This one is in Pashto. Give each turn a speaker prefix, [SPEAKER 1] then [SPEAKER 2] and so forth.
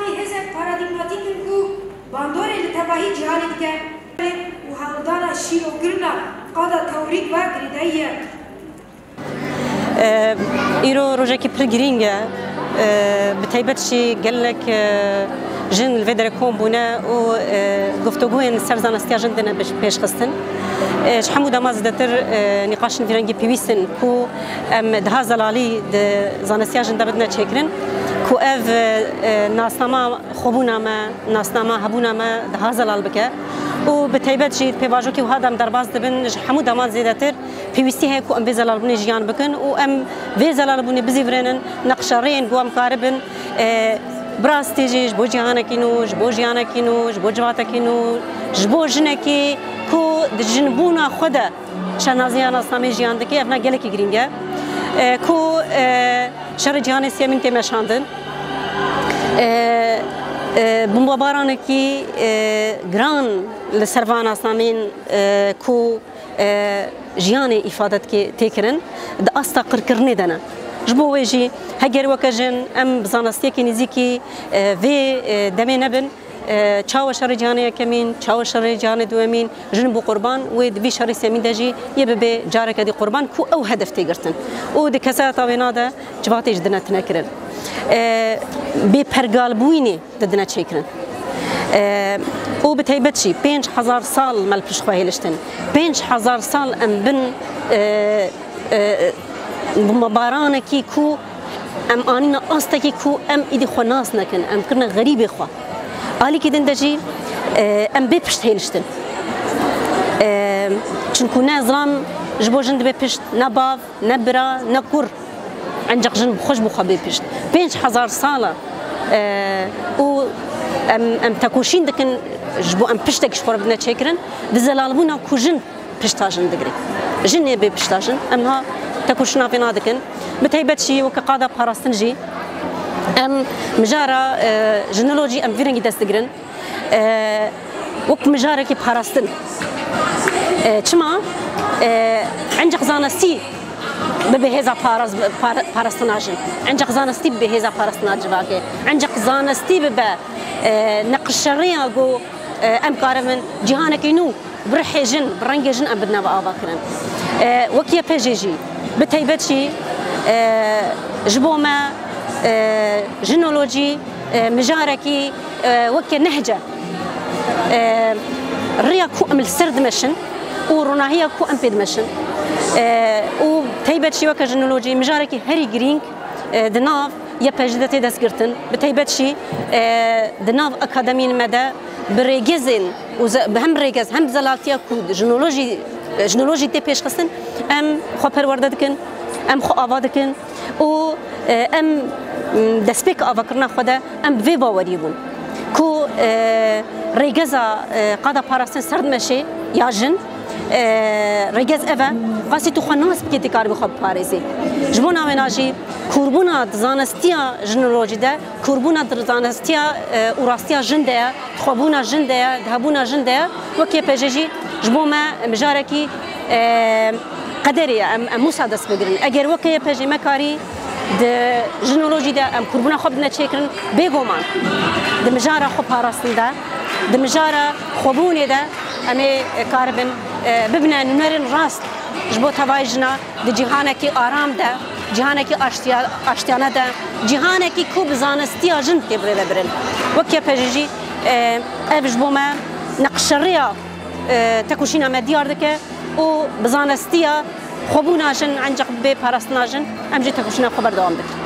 [SPEAKER 1] ناوی هزار پارادیگماتیک کو باندور لتباهی جهانی دیگه و هالدانا شیر و گرنا قادا توریک و گریداییه
[SPEAKER 2] ایرو روزه کی پر گرینگه بتایبت شی گلک جن الفدر كومبونا و گفتگوین سرزانستی جن دنا پیش خستن حمود ماز دتر نقاش فرنگی پیوستن کو ام ده زلالی ده زانستی جن بدنا چکرن کو اف ناسنامه خوبونا ما ناسنامه هبونا ما ده زلال بکه و بتایبت شی پیواجو کی هادم درباز دبن حمود ماز دتر پیوستی هی کو ام بزلال بنی جیان بکن و ام بزلال بنی بزیفرنن نقشارین قوام کاربن براستيجي جبو جهانا كينو جبو جهانا كينو جبو جواتا كينو جبو جنكي كو دجنبونا خدا شنازيانا سامي جهان دكي افنا جلكي جرينجا كو شر جهان سيمين تمشاندن بمبارانكي جران لسرفانا سامين كو جهاني افادتكي تكرن د استا قركرني دنا جبو ويجي هجر وكجن ام بزانستيكي نزيكي في دمي نبن تشاو شر جاني كمين تشاو شر جاني دوامين جنبو قربان ود في شر سمين دجي يبي جارك دي قربان كو او هدف تيغرتن او دي كسا طابينادا جباتي جدنا تنكرن ببرغال بويني ددنا تشيكرن او بتيبتشي 5000 سال مال بشخواهيلشتن 5000 سال ام بن بمبارانكي كو ام انينا استكي كو ام ايدي خو ناس نكن ام كنا غريبه خو علي كي دندجي ام بيبشت هيلشتن چونكو نازرام جبو جند بيبشت نباف نبرا نكور عنجق جنب خوش بو خبي بيبشت 5000 ساله و ام تاكوشين دكن جبو ام بشتك شفور بدنا تشكرن دزلالبونا كو جن بشتاجن دغري جن يبي بشتاجن امها تاكوشنا في نادكن بتهيبتشي وكقاده باراستنجي ام مجاره جنولوجي ام فيرنجي دستجرن وك مجاره كي باراستن تشما عند خزانستي بهذا باراستناجن عند خزانستي بهذا باراستناج باكي عند خزانستي بب نقشريا جو ام كارمن جهانك ينو برحي جن برنجي جن ام بدنا بابا كرن وكيا بيجي بتهيبتشي جبوما جنولوجي مجاركي وكي نهجه ريا كو ام السرد مشن ورناهيه كو ام بيد مشن وتهيبتشي وكا جنولوجي مجاركي هري جرينك دناف يبجدتي دسكرتن بتهيبتشي دناف اكاديمين مدى بريجزن بهم ريجز هم زلالتيا كو جنولوجي تي بيش خصن ام خو پرورده دکن ام خو آوا دکن و ام دسپیک آوا کرنا خدا ام وی باوری بون کو ریگزا قادا پاراستن سرد مشه یا جن ریگز اوه قاسی تو خناس بکیتی کار بخواب پاریزی جبونا مناجی کوربونا دزانستیا جنولوژی ده کوربونا دزانستیا اوراستیا جن ده خوابونا جن ده دهبونا جن ده وکی پجیجی جبوما مجارکی قدري ام مساعدة بگرن اگر وکی پجی مکاری د جنولوژی ده ام کوربونا خوب بدنا چیکرن بگومان د مجاره خوب پاراستن ده د مجاره خوبونی ده امی کاربن ببنا نمرن راست جبو تواجنا د جهانکی آرام ده جهانکی آشتیانه ده جهانکی کو بزانستی جن تبره برن وکی پجی اف جبو ما نقشریا تکوشینا مدیار دکه و بزانستیا خوبونا جن عنجق بی پاراستنا جن امجی تکوشینا خبر دوام بکن